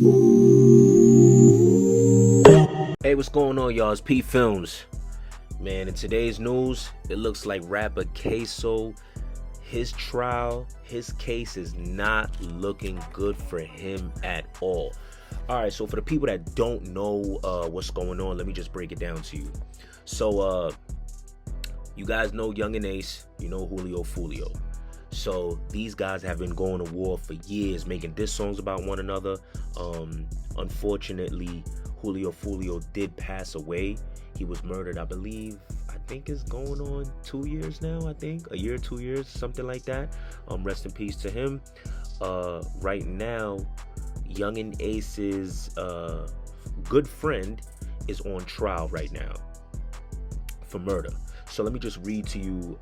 Hey, what's going on, y'all? It's P Films. Man, in today's news, it looks like rapper Queso, his trial, his case is not looking good for him at all. Alright, so for the people that don't know what's going on, let me just break it down to you. So, you guys know Young and Ace, you know Julio Fulio. So these guys have been going to war for years, making diss songs about one another. Unfortunately, Julio Fulio did pass away. He was murdered, I think it's going on 2 years now, a year, 2 years, something like that. Rest in peace to him. Right now, Young and Ace's good friend is on trial right now for murder. So let me just read to you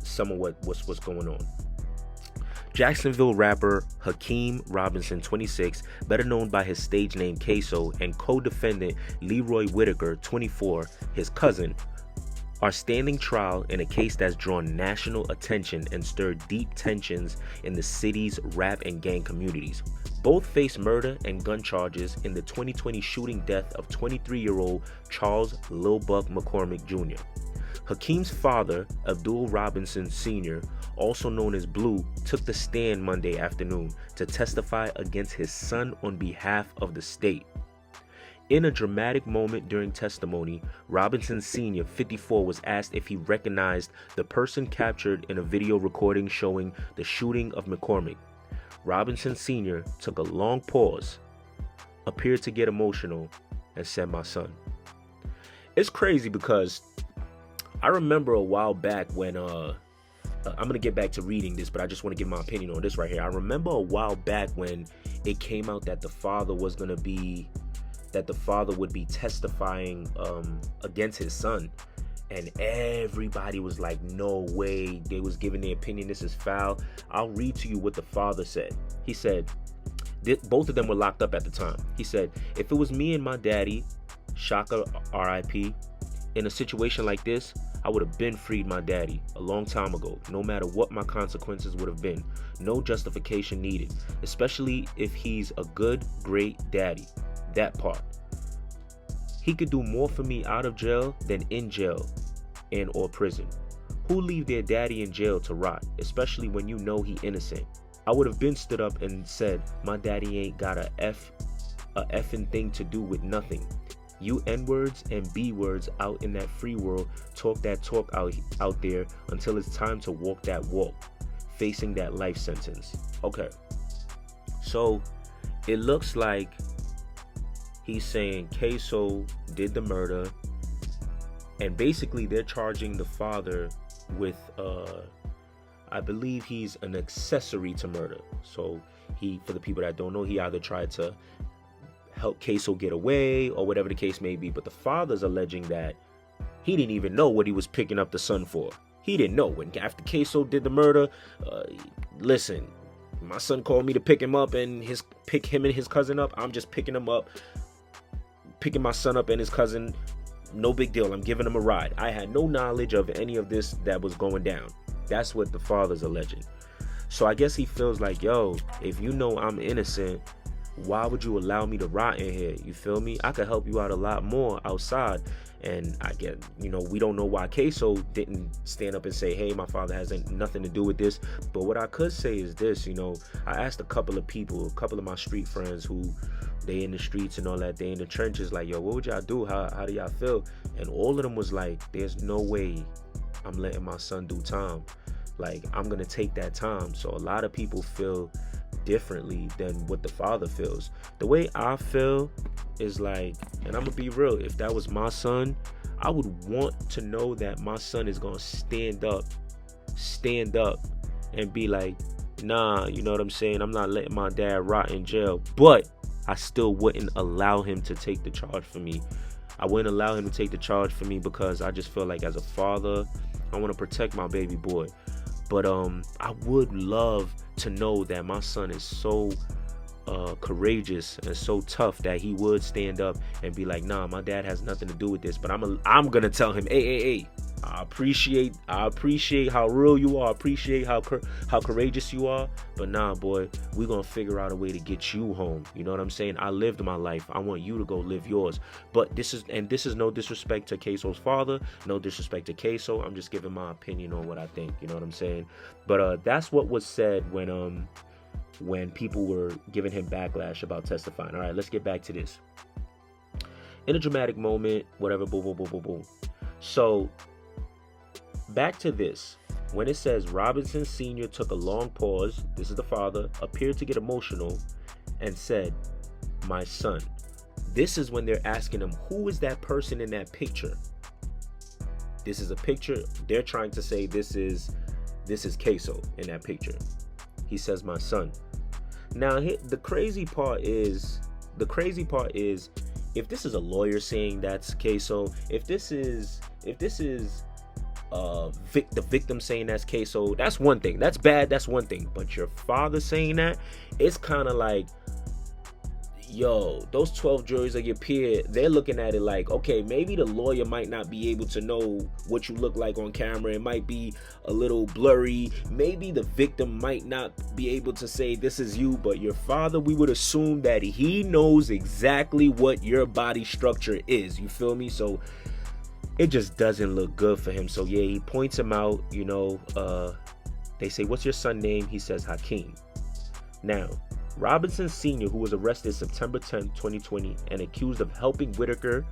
some of what's going on. Jacksonville rapper Hakeem Robinson, 26, better known by his stage name Ksoo, and co-defendant Leroy Whitaker, 24, his cousin, are standing trial in a case that's drawn national attention and stirred deep tensions in the city's rap and gang communities. Both face murder and gun charges in the 2020 shooting death of 23-year-old Charles Lil Buck McCormick Jr. Hakeem's father, Abdul Robinson Sr., also known as Blue, took the stand Monday afternoon to testify against his son on behalf of the state. In a dramatic moment during testimony, Robinson Sr., 54, was asked if he recognized the person captured in a video recording showing the shooting of McCormick. Robinson Sr. took a long pause, appeared to get emotional, and said, "My son." It's crazy because I remember a while back when I'm gonna get back to reading this, but I just want to give my opinion on this right here. I remember a while back when it came out that the father would be testifying against his son, and everybody was like, "No way!" They was giving their opinion. This is foul. I'll read to you what the father said. He said, both of them were locked up at the time. He said, "If it was me and my daddy, Shaka R.I.P., in a situation like this, I would have been freed my daddy a long time ago, no matter what my consequences would have been. No justification needed, especially if he's a good, great daddy. That part. He could do more for me out of jail than in jail and or prison. Who leave their daddy in jail to rot, especially when you know he innocent? I would have been stood up and said, my daddy ain't got a effing thing to do with nothing. You N-words and B-words out in that free world talk that talk out there until it's time to walk that walk, facing that life sentence." Okay, so it looks like he's saying Queso did the murder, and basically they're charging the father with, I believe he's an accessory to murder. So for the people that don't know, he either tried to help Queso get away or whatever the case may be, but the father's alleging that he didn't even know what he was picking up the son for. He didn't know. When after Queso did the murder, listen, my son called me to pick him up and pick him and his cousin up. I'm just picking him up, picking my son up and his cousin. No big deal. I'm giving him a ride. I had no knowledge of any of this that was going down. That's what the father's alleging. So I guess he feels like, yo, if you know I'm innocent, why would you allow me to rot in here? You feel me? I could help you out a lot more outside. And I get, we don't know why Queso didn't stand up and say, hey, my father has nothing to do with this. But what I could say is this, I asked a couple of my street friends who they in the streets and all that, they in the trenches, like, yo, what would y'all do? How do y'all feel? And all of them was like, there's no way I'm letting my son do time. Like, I'm going to take that time. So a lot of people feel differently than what the father feels. The way I feel is like, and I'm gonna be real, if that was my son, I would want to know that my son is gonna stand up and be like, nah, you know what I'm saying, I'm not letting my dad rot in jail. But I still wouldn't allow him to take the charge for me. I wouldn't allow him to take the charge for me because I just feel like as a father, I want to protect my baby boy. But I would love to know that my son is so courageous and so tough that he would stand up and be like, nah, my dad has nothing to do with this. But I'm gonna tell him, hey, I appreciate how real you are. I appreciate how courageous you are. But nah, boy, we're gonna figure out a way to get you home. You know what I'm saying? I lived my life. I want you to go live yours. But this is no disrespect to Ksoo's father, no disrespect to Ksoo. I'm just giving my opinion on what I think. You know what I'm saying? But that's what was said when people were giving him backlash about testifying. All right, let's get back to this. In a dramatic moment, whatever, boom, boom, boom, boom, boom. So back to this. When it says Robinson Sr. took a long pause, this is the father, appeared to get emotional, and said, "My son." This is when they're asking him, who is that person in that picture? This is a picture. They're trying to say this is Ksoo in that picture. He says, "My son." Now, the crazy part is, if this is a lawyer saying that's Ksoo, if this is the victim saying that's Ksoo, that's one thing. That's bad. That's one thing. But your father saying that, it's kind of like, yo, those 12 juries of your peer, they're looking at it like, okay, maybe the lawyer might not be able to know what you look like on camera. It might be a little blurry. Maybe the victim might not be able to say this is you, but your father, we would assume that he knows exactly what your body structure is. You feel me? So it just doesn't look good for him. So yeah, he points him out. You know, they say, "What's your son's name?" He says, "Hakeem." Now, Robinson Sr., who was arrested September 10, 2020, and accused of helping Whitaker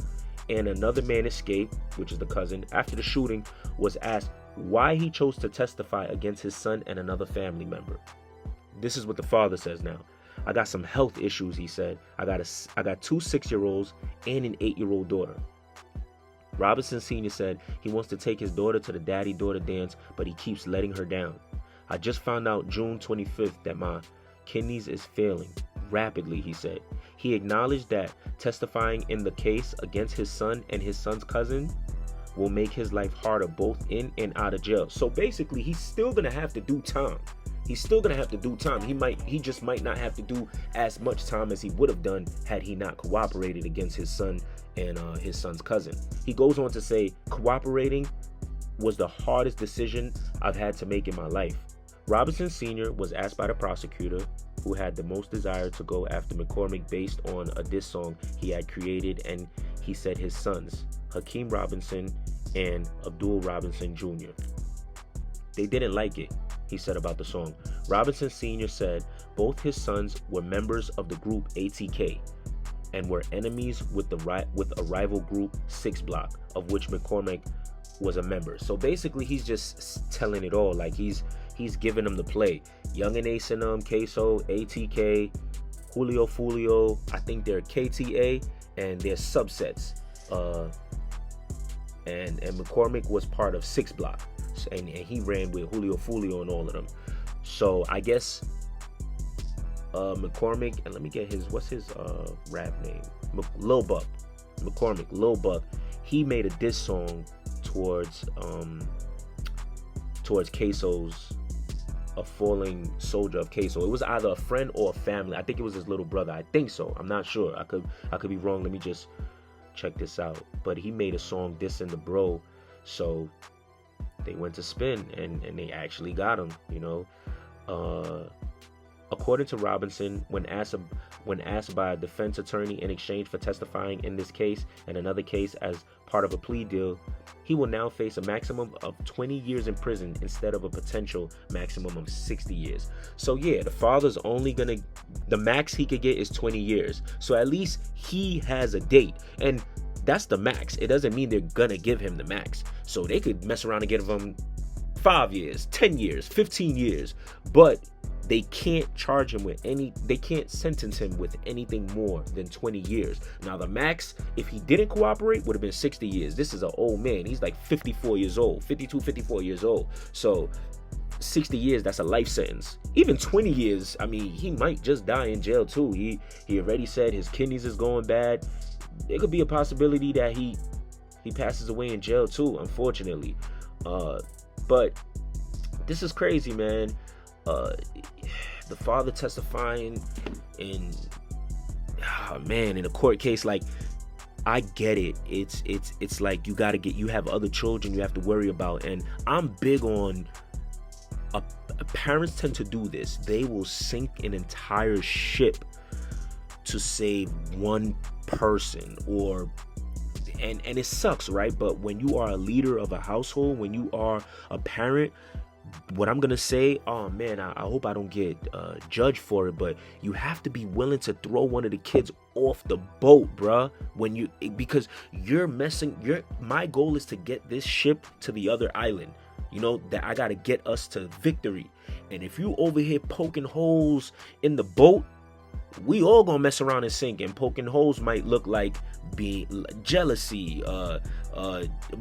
and another man escape, which is the cousin, after the shooting, was asked why he chose to testify against his son and another family member. This is what the father says now. "I got some health issues," he said. I got 2 6-year-olds and an 8-year-old daughter." Robinson Sr. said he wants to take his daughter to the daddy-daughter dance, but he keeps letting her down. "I just found out June 25th that my kidneys is failing rapidly," he said. He acknowledged that testifying in the case against his son and his son's cousin will make his life harder both in and out of jail. So basically, he's still gonna have to do time. He just might not have to do as much time as he would have done had he not cooperated against his son and his son's cousin. He goes on to say, "Cooperating was the hardest decision I've had to make in my life." Robinson Sr. was asked by the prosecutor who had the most desire to go after McCormick based on a diss song he had created, and he said his sons, Hakeem Robinson and Abdul Robinson Jr. They didn't like it, he said about the song. Robinson Sr. said both his sons were members of the group ATK and were enemies with a rival group 6 Block, of which McCormick was a member. So basically, he's just telling it all. Like he's giving them the play. Young and Ace and Ksoo, ATK, Julio Fulio, I think they're KTA, and they're subsets. And McCormick was part of 6 Block, and he ran with Julio Fulio and all of them. So I guess McCormick, and let me get what's his rap name? Lil Buck. McCormick, Lil Buck. He made a diss song towards Ksoo's a falling soldier of Ksoo. It was either a friend or a family. I think it was his little brother. I think so. I'm not sure. I could be wrong. Let me just check this out. But he made a song dissing the bro. So they went to spin and they actually got him, you know. According to Robinson, when asked by a defense attorney in exchange for testifying in this case and another case as part of a plea deal, he will now face a maximum of 20 years in prison instead of a potential maximum of 60 years. So yeah, the father's the max he could get is 20 years. So at least he has a date, and that's the max. It doesn't mean they're gonna give him the max. So they could mess around and give him 5 years, 10 years, 15 years, but they can't they can't sentence him with anything more than 20 years. Now the max, if he didn't cooperate, would have been 60 years. This is an old man. He's like 54 years old, 52, 54 years old. So 60 years, that's a life sentence. Even 20 years, I mean, he might just die in jail too. He already said his kidneys is going bad. There could be a possibility that he passes away in jail too, unfortunately. But this is crazy, man. The father testifying in a court case, like, I get it. It's like you have other children you have to worry about, and I'm big on. Parents tend to do this. They will sink an entire ship to save one person, and it sucks, right? But when you are a leader of a household, when you are a parent, what I'm gonna say, oh man, I hope I don't get judged for it, but you have to be willing to throw one of the kids off the boat, bruh. Because my goal is to get this ship to the other island. That I gotta get us to victory. And if you over here poking holes in the boat, we all gonna mess around and sink. And poking holes might look like being jealousy,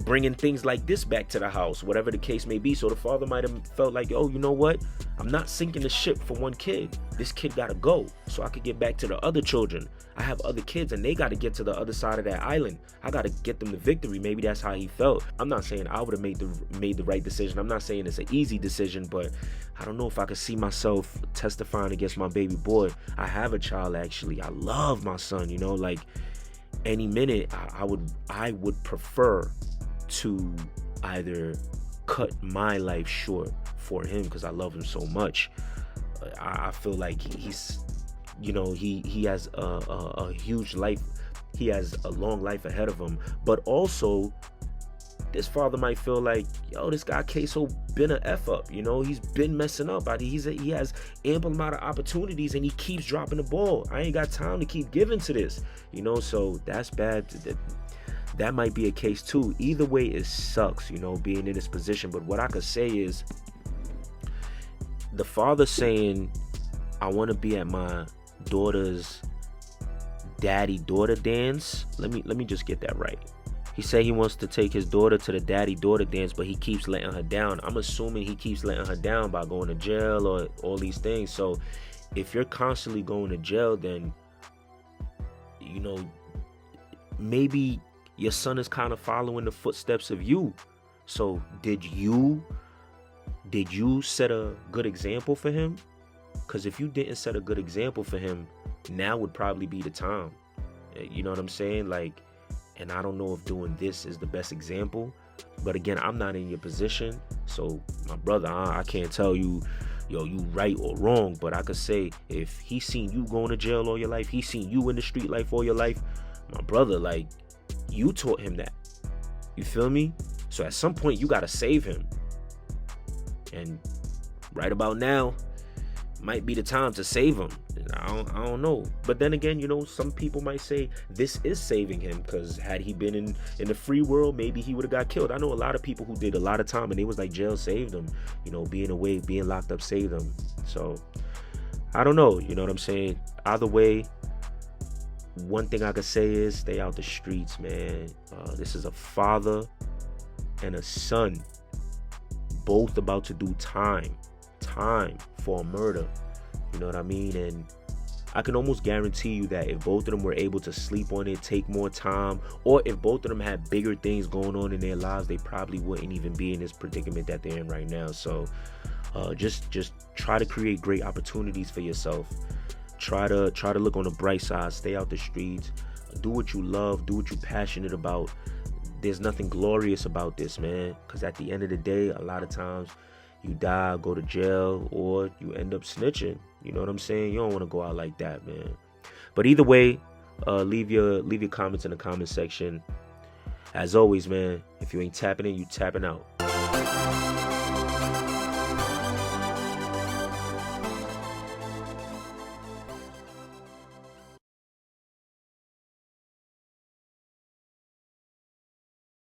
bringing things like this back to the house, whatever the case may be. So the father might have felt like, oh, you know what? I'm not sinking the ship for one kid. This kid gotta go so I could get back to the other children. I have other kids and they gotta get to the other side of that island. I gotta get them to victory. Maybe that's how he felt. I'm not saying I would have made the right decision. I'm not saying it's an easy decision, but I don't know if I could see myself testifying against my baby boy. I have a child, actually. I love my son, like any minute I would prefer to either cut my life short for him because I love him so much. I feel like he's he has a huge life. He has a long life ahead of him, but also this father might feel like, yo, this guy Ksoo been a F up, he's been messing up. He has ample amount of opportunities and he keeps dropping the ball. I ain't got time to keep giving to this, so that's bad. That might be a case too. Either way, it sucks, being in this position. But what I could say is the father saying, I want to be at my daughter's daddy-daughter dance. Let me just get that right. He said he wants to take his daughter to the daddy-daughter dance, but he keeps letting her down. I'm assuming he keeps letting her down by going to jail or all these things. So if you're constantly going to jail, then, maybe your son is kind of following the footsteps of you. So did you set a good example for him? Because if you didn't set a good example for him, now would probably be the time. You know what I'm saying? And I don't know if doing this is the best example. But again, I'm not in your position. So my brother, I can't tell you, you right or wrong. But I could say if he's seen you going to jail all your life, he's seen you in the street life all your life, my brother, you taught him that. You feel me? So at some point, you got to save him. And right about now might be the time to save him. I don't know. But then again, some people might say this is saving him, because had he been in the free world, maybe he would have got killed. I know a lot of people who did a lot of time and it was like jail saved them. Being away, being locked up saved them. So I don't know. You know what I'm saying? Either way, one thing I could say is stay out the streets, man. This is a father and a son, both about to do time for a murder. You know what I mean? And I can almost guarantee you that if both of them were able to sleep on it, take more time, or if both of them had bigger things going on in their lives, they probably wouldn't even be in this predicament that they're in right now. So just try to create great opportunities for yourself. Try to look on the bright side. Stay out the streets. Do what you love. Do what you're passionate about. There's nothing glorious about this, man. Because at the end of the day, a lot of times you die, go to jail, or you end up snitching. You know what I'm saying? You don't want to go out like that, man. But either way, leave your comments in the comment section. As always, man, if you ain't tapping in, you tapping out.